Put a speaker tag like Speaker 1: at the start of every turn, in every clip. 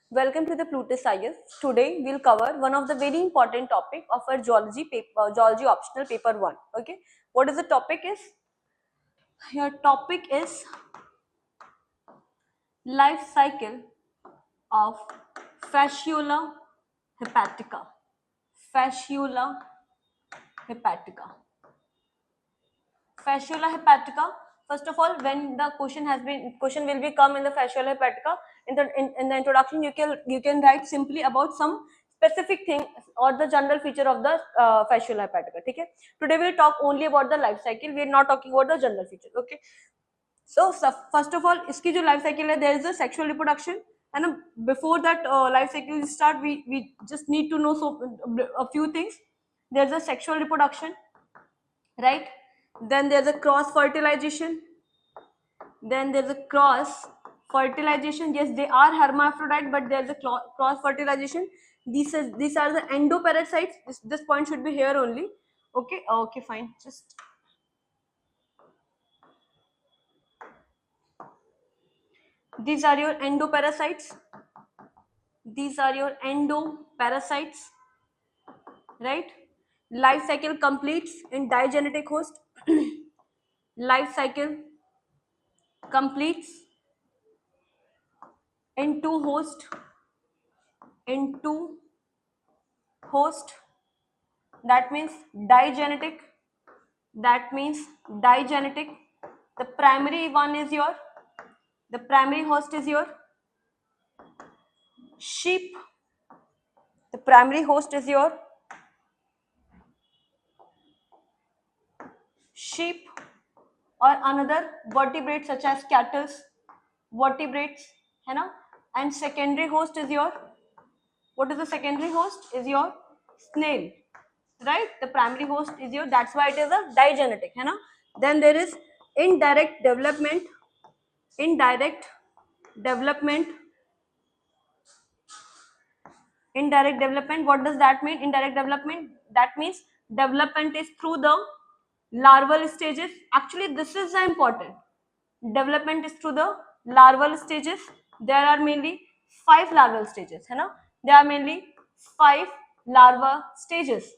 Speaker 1: Welcome to the Plutus IS. Today we'll cover one of the very important topic of our geology paper, geology optional paper 1. Okay, what is the topic is? Your topic is life cycle of Fasciola hepatica. Fasciola hepatica. Fasciola hepatica. First of all, when the question will be come in the fasciola hepatica, in the introduction you can write simply about some specific thing or the general feature of the fasciola hepatica. Okay. Today we'll talk only about the life cycle. We are not talking about the general feature. Okay. So first of all, iski jo life cycle hai, there is a sexual reproduction, and before that life cycle start, we just need to know a few things. There's a sexual reproduction, right? Then there's a cross fertilization. Then there's a cross fertilization. Yes, they are hermaphrodite, but there's a cross fertilization. These are the endoparasites. This point should be here only. Okay, okay, fine. Just these are your endoparasites. These are your endoparasites, right? Life cycle completes in digenetic host. Life cycle completes in two host. In two host, that means digenetic. That means digenetic. The primary one is your, the primary host is your sheep. The primary host is your sheep or another vertebrate such as cattle, vertebrates, है ना? And secondary host is your, what is the secondary host? Is your snail, right? The primary host is your, that's why it is a digenetic, है ना? Then there is indirect development. Indirect development. Indirect development, what does that mean? Indirect development, that means development is through the larval stages. Actually this is important. Development is through the larval stages. There are mainly 5 larval stages, है ना? There are mainly 5 larva stages.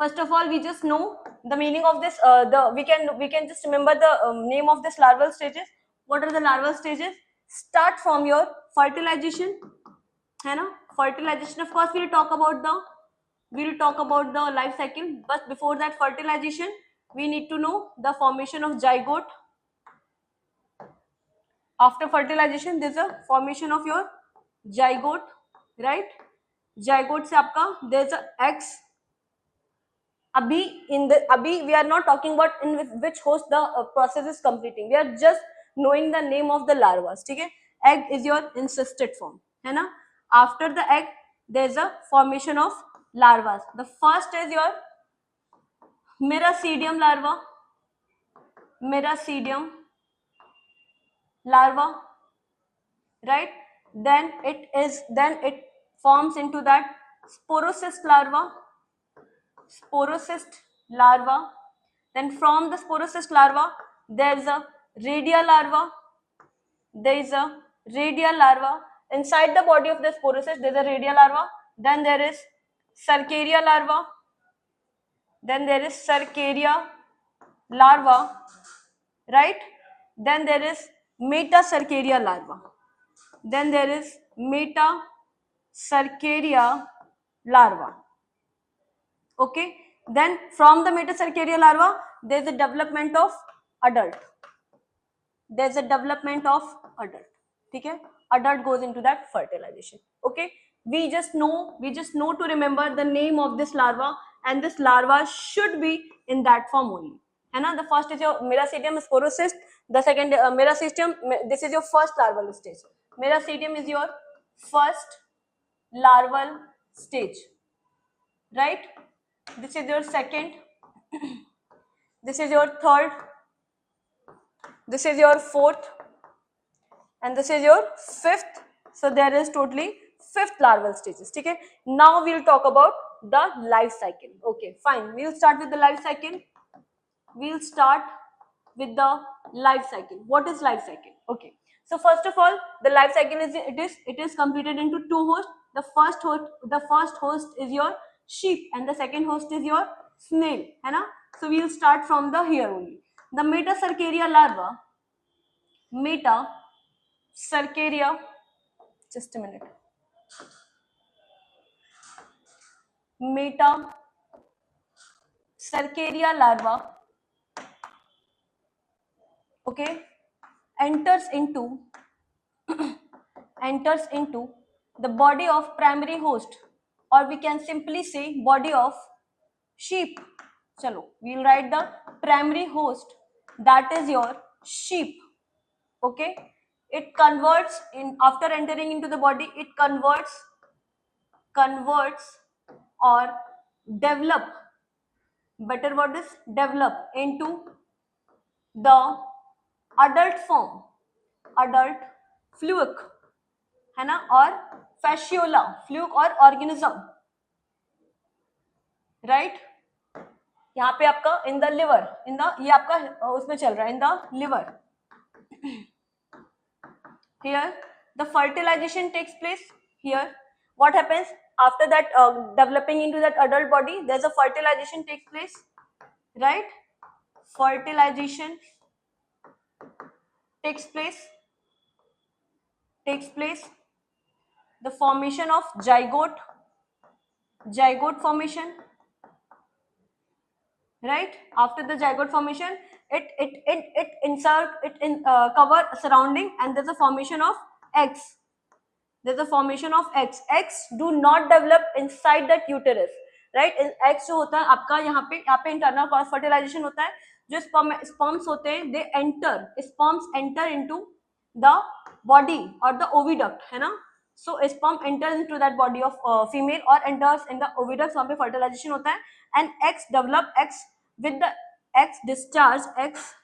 Speaker 1: First of all, we just know the meaning of this. We can just remember the name of this larval stages. What are the larval stages? Start from your fertilization, है ना? Fertilization, of course we'll talk about the life cycle, but before that fertilization we need to know the formation of zygote. After fertilization there's a formation of your zygote, right? Zygote se aapka there's a eggs. Abhi we are not talking about in which host the process is completing. We are just knowing the name of the larvas. ठीक है? Egg is your encysted form, है ना? After the egg there is a formation of larvas. The first is your Miracidium larva. Miracidium larva, right? Then it forms into that sporocyst larva. Sporocyst larva. Then from the sporocyst larva there is a radial larva. There is a radial larva. Inside the body of the sporocyst there is a radial larva. Then there is Cercaria larva. Then there is Cercaria larva, right? Then there is Metacercaria larva. Then there is Metacercaria larva. Okay. Then from the Metacercaria larva there is a development of adult. There is a development of adult. Okay. Adult goes into that fertilization. Okay. We just know to remember the name of this larva, and this larva should be in that form only. And the first is your Miracidium sporocyst. The second Miracidium, this is your first larval stage. Miracidium is your first larval stage, right? This is your second. This is your third. This is your fourth, and this is your fifth. So there is totally 5th larval stages. Okay. Now we'll talk about the life cycle. Okay, fine. We'll start with the life cycle. We'll start with the life cycle. What is life cycle? Okay. So first of all, the life cycle is completed into two hosts. The first host is your sheep and the second host is your snail, है ना? So we'll start from the here only. The Metacercaria larva, Metacercaria, just a minute. Metacercaria larva, okay, enters into the body of primary host, or we can simply say body of sheep. Chalo, we'll write the primary host, that is your sheep. Okay, it converts in after entering into the body, it converts or develop, better word is develop into the adult form, adult fluke, है ना, और fasciola, fluke और organism, right? यहाँ पे आपका in the liver, in the, ये आपका उसमें चल रहा है in the liver. Here the fertilization takes place. Here what happens after that developing into that adult body, there's a fertilization takes place, right? Fertilization takes place, the formation of zygote formation, right? After the zygote formation, it insert it in cover surrounding, and there's a formation of eggs. There's a formation of eggs. Eggs do not develop inside that uterus, right? Eggs जो होता है आपका यहाँ पे internal cross fertilization होता है. जो sperms होते हैं, sperms enter into the body or the oviduct, है ना? So sperm enters into that body of female or enters in the oviduct, वहाँ पे fertilization होता है, and eggs develop. Eggs with the eggs discharge, eggs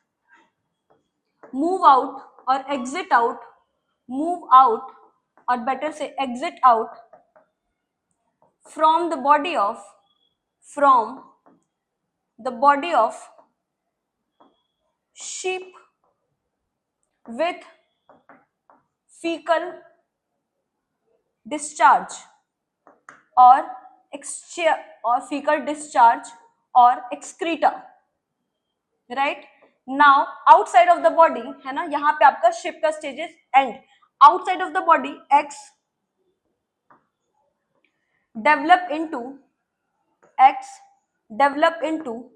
Speaker 1: move out or exit out, or better say exit out from the body of sheep with fecal discharge or excreta, right? Now outside of the body, है ना, यहाँ पे आपका sheep का stages end. Outside of the body, eggs develop into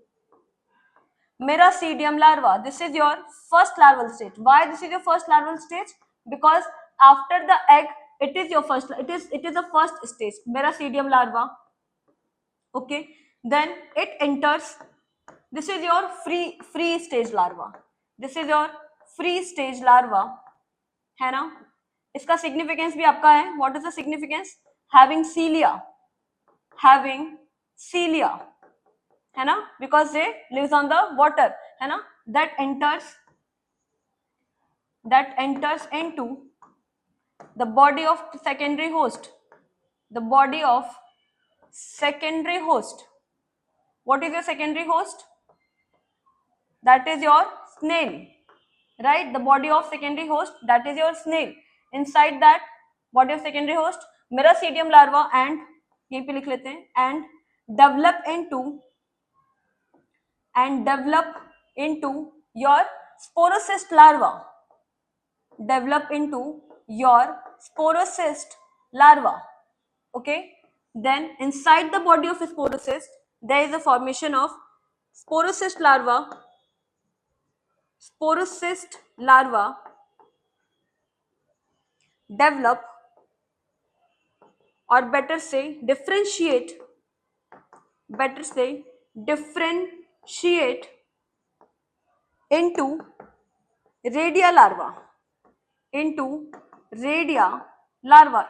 Speaker 1: Meracidium larva. This is your first larval stage. Why this is your first larval stage? Because after the egg, it is your first. It is the first stage, Meracidium larva. Okay, then it enters. This is your free stage larva. This is your free stage larva, है ना? इसका significance भी आपका है. What is the significance? Having cilia, है ना, because they lives on the water, है ना, that enters into the body of secondary host. What is your secondary host? That is your snail, right? The body of secondary host, that is your snail. Inside that body of secondary host, Meracidium larva and यहीं पे लिख लेते हैं, and develop into your sporocyst larva. Okay, then inside the body of sporocyst there is a formation of sporocyst larva develop, or better say differentiate into radia larva.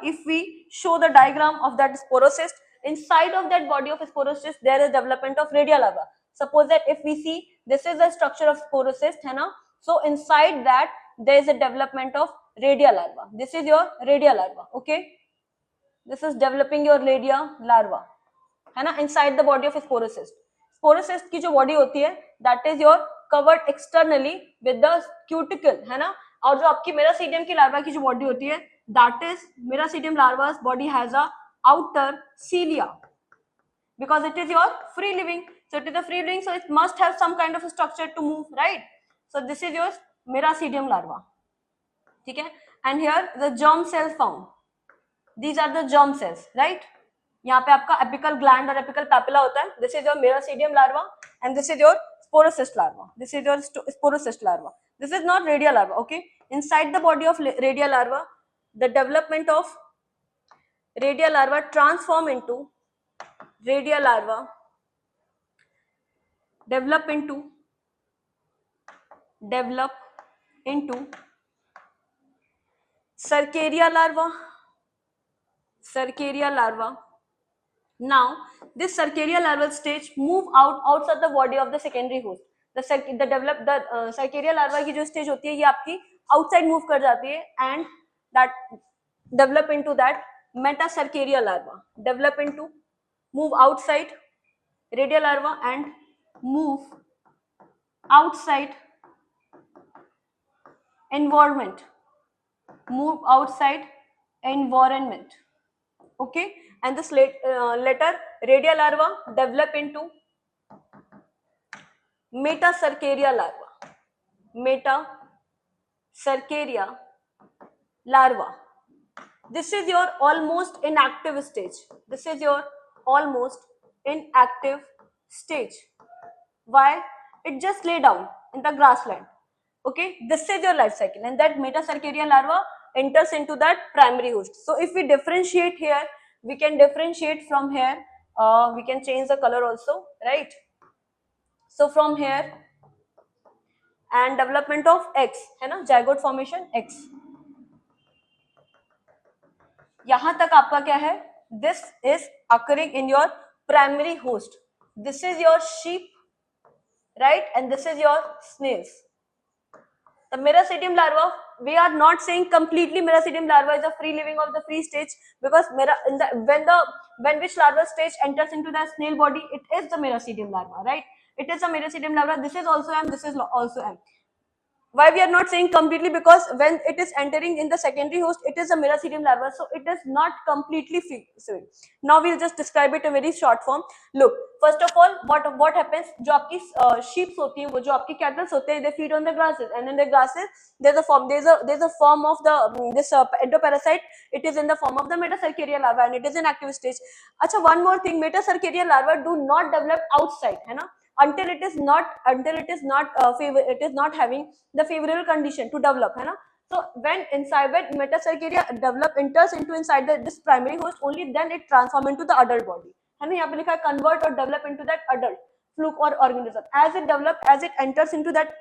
Speaker 1: If we show the diagram of that sporocyst, inside of that body of sporocyst there is development of radia larva. Suppose that if we see, this is the structure of sporocyst, है ना? So inside that there is a development of radia larva. This is your radia larva. Okay, this is developing your radia larva, है ना, inside the body of sporocyst. की जो body होती है, that is your covered externally with the cuticle, है ना, और जो आपकी मेरासीडियम की लार्वा की जो बॉडी होती है, that is miracidium larva's body has a outer cilia because it is your free living. So it is a free living, so it must have some kind of a structure to move, right? So this is your miracidium larva, ठीक है. And here the germ cells found, these are the germ cells, right? यहाँ पे आपका apical gland और apical papilla होता है. This is your miracidium larva and this is your sporocyst larva. This is your sporocyst larva. This is not redial larva. Okay, inside the body of redial larva, the development of redial larva transform into redial larva, develop into Cercaria larva. Now this Cercaria larval stage move outside the body of the secondary host. The Cercaria larva की जो stage होती है ये आपकी outside move कर जाती है and that develop into that Metacercaria larva. Develop into, move outside radial larva and move outside environment. Move outside environment. Okay, and this later radial larva develop into Metacercaria larva. Metacercaria larva. This is your almost inactive stage. This is your almost inactive stage. Why? It just lay down in the grassland. Okay, this is your life cycle, and that Metacercaria larva enters into that primary host. So if we differentiate here, we can differentiate from here. We can change the color also, right? So from here and development of X, है ना, zygote formation X. यहाँ तक आपका क्या है? This is occurring in your primary host. This is your sheep, right? And this is your snails. The Meracydium larva, we are not saying completely Meracydium larva is a free living of the free stage, because when which larval stage enters into the snail body, it is the Meracydium larva, right? It is a Meracydium larva. This is also M. This is also M. Why we are not saying completely? Because when it is entering in the secondary host, it is a Meracydium larva, so it is not completely free. Now we'll just describe it in very short form. Look, first of all, what happens? जो आपकी sheep होती हैं, वो जो आपकी cattle होते हैं, they feed on the grasses, and in the grasses there's a form of the this endoparasite. It is in the form of the Metacercaria larva, and it is in active stage. अच्छा, one more thing, Metacercaria larva do not develop outside, है ना? Until it is not having the favorable condition to develop, है ना? So when Metacercaria enters into inside this primary host, only then it transform into the adult body, है ना? यहाँ पे लिखा है convert or develop into that adult fluke or organism. As it enters into that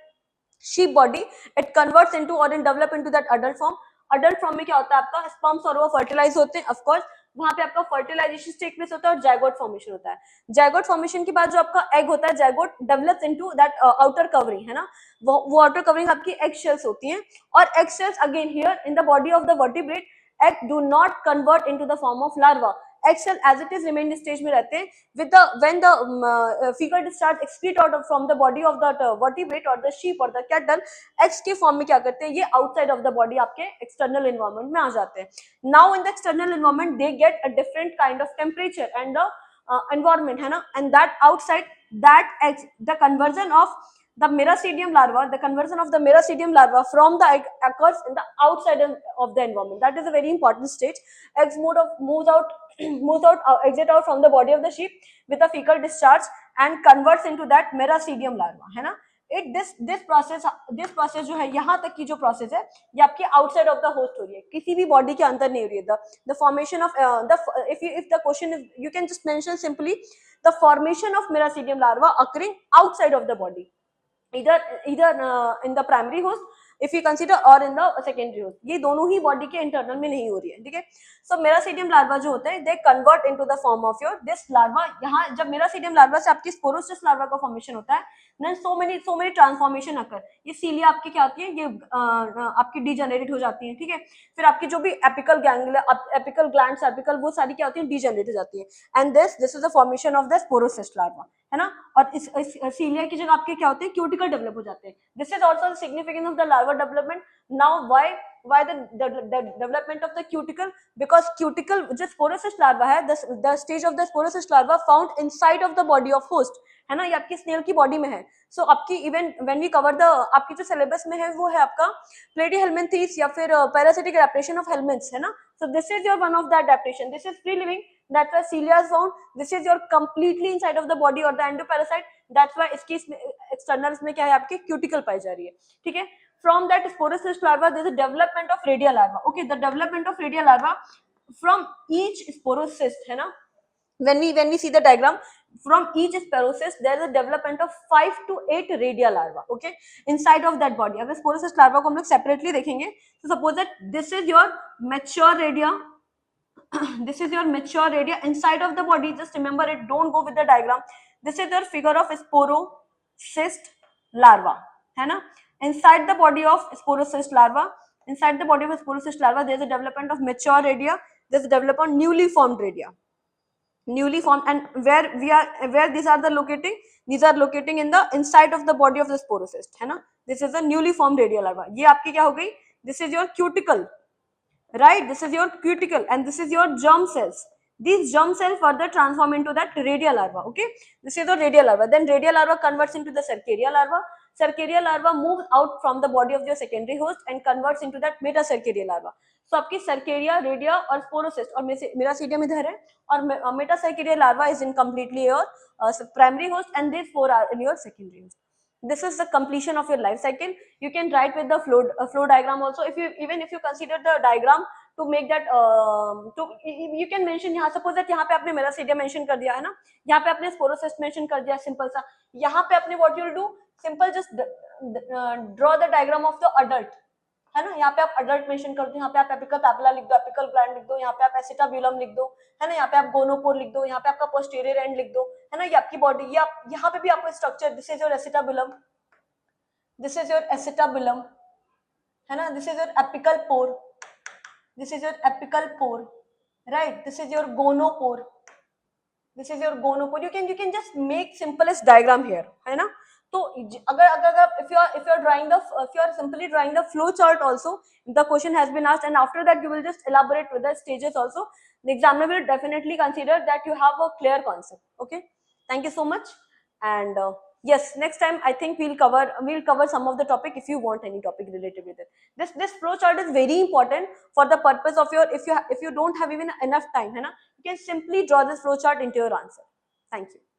Speaker 1: sheep body, it converts into or develop into that adult form. Adult form में क्या होता है? आपका sperms और वो fertilize होते हैं, of course. वहां पे आपका फर्टिलाइजेशन टेक प्लेस होता है और जायगोट फॉर्मेशन होता है. जायगोट फॉर्मेशन के बाद जो आपका एग होता है, zygote develops into that outer covering, है ना? वो आउटर कवरिंग आपकी एग शेल्स होती हैं, और egg shells again here in the body of the vertebrate, egg do not convert into the form of larva. Egg cell as it is remain stage में रहते हैं. When the fecal discharge excrete out from the body of the vertebrate or the sheep or the cattle, eggs के form में क्या करते हैं? ये outside of the body आपके external environment में आ जाते हैं. Now in the external environment they get a different kind of temperature and the environment, है ना? And that outside that eggs, the conversion of the Meracydium larva from the egg occurs in the outside of the environment. That is a very important stage. Eggs exit out from the body of the sheep with a fecal discharge and converts into that Meracydium larva, है ना? This process जो है, यहाँ तक की जो process है, ये आपके outside of the host हो रही है, किसी भी body के अंदर नहीं हो रही है. The formation of if the question is, you can just mention simply the formation of Meracydium larva occurring outside of the body, either in the primary host if you consider or in the secondary host. ये दोनों ही body के internal में नहीं हो रही है, ठीक है? So Meracydium larva जो होते हैं, they convert into the form of your this larva. यहाँ जब Meracydium larva से आपकी Sporocyst larva का formation होता है, then so many transformation occur. ये cilia आपकी क्या होती है? ये आपकी degenerate हो जाती है, ठीक है? फिर आपकी जो भी apical glands, apical वो सारी क्या होती है? Degenerate हो जाती है. And this is the formation of the Sporocyst larva, है ना, और इस सीलिया की जगह आपके क्या होते हैं, क्यूटिकल डेवलप हो जाते हैं. This is also the significance of the larva development. Now why the development of the cuticle, because cuticle जो sporocyst larva है, the stage of the sporocyst larva found inside of the body of host, है ना, ये आपकी snail की body में है. So आपकी even when we cover the, आपकी जो सिलेबस में है वो है आपका प्लेटीहेल्मिन्थीस या फिर पैरासिटिक एडेप्टेशन ऑफ हेलमिन्थ्स, है ना. So this is your one of the adaptation. This is free living, that's why cilia is found. This is your completely inside of the body or the endoparasite. That's why इसकी external में क्या है, आपकी cuticle पाई जा रही है. ठीक है. From that sporocyst larva there is a development of radial larva. Okay, the development of radial larva from each sporocyst, है ना. When we see the diagram, from each sporocyst there is a development of 5 to 8 radial larva. Okay, inside of that body. अगर sporocyst larva को हम लोग separately देखेंगे, so suppose that this is your mature radia. This is your mature radia inside of the body. Just remember it, don't go with the diagram. This is your figure of sporocyst larva, है ना. Inside the body of sporocyst larva, inside the body of sporocyst larva there is a development of mature radia, there is a development newly formed radia, newly formed. And where these are the locating, these are locating in the inside of the body of the sporocyst, है ना. This is a newly formed radial larva. ये आपकी क्या हो गई, this is your cuticle, right. This is your cuticle and this is your germ cells. These germ cells further transform into that radial larva. Okay, this is the radial larva. Then radial larva converts into the cercaria larva. Cercaria larva moves out from the body of your secondary host and converts into that metacercaria larva. So आपकी cercaria, radia और sporocyst और metacercaria इधर है और metacercaria larva is in completely your primary host and these four are in your secondary host. This is the completion of your life cycle. You can write with the flow diagram also. If you consider the diagram to make that you can mention यहाँ, suppose that यहाँ पे आपने मेरासीडिया mention कर दिया है ना, यहाँ पे आपने sporocyst mention कर दिया सिंपल सा, यहाँ पे आपने what you'll do, simple just draw the diagram of the adult, है ना. यहाँ पे आप adult mention कर दो, यहाँ पे आप apical papilla लिख दो, apical gland लिख दो, यहाँ पे आप acetabulum लिख दो, है ना. यहाँ पे आप gonopore लिख दो, यहाँ पे आपका posterior end लिख दो, है ना. ये आपकी बॉडी, ये आप यहाँ पे भी आपको structure, this is your acetabulum, this is your acetabulum, है ना. This is your apical pore, this is your apical pore, right. This is your gonopore, this is your gonopore. You can just make simplest diagram here, है ना. तो अगर if you are simply drawing the flow chart also, the question has been asked and after that you will just elaborate with the stages also, the examiner will definitely consider that you have a clear concept. Okay, thank you so much. And yes, next time I think we'll cover some of the topic if you want any topic related with it. This flow chart is very important for the purpose of your, if you don't have even enough time, है ना, you can simply draw this flow chart into your answer. Thank you.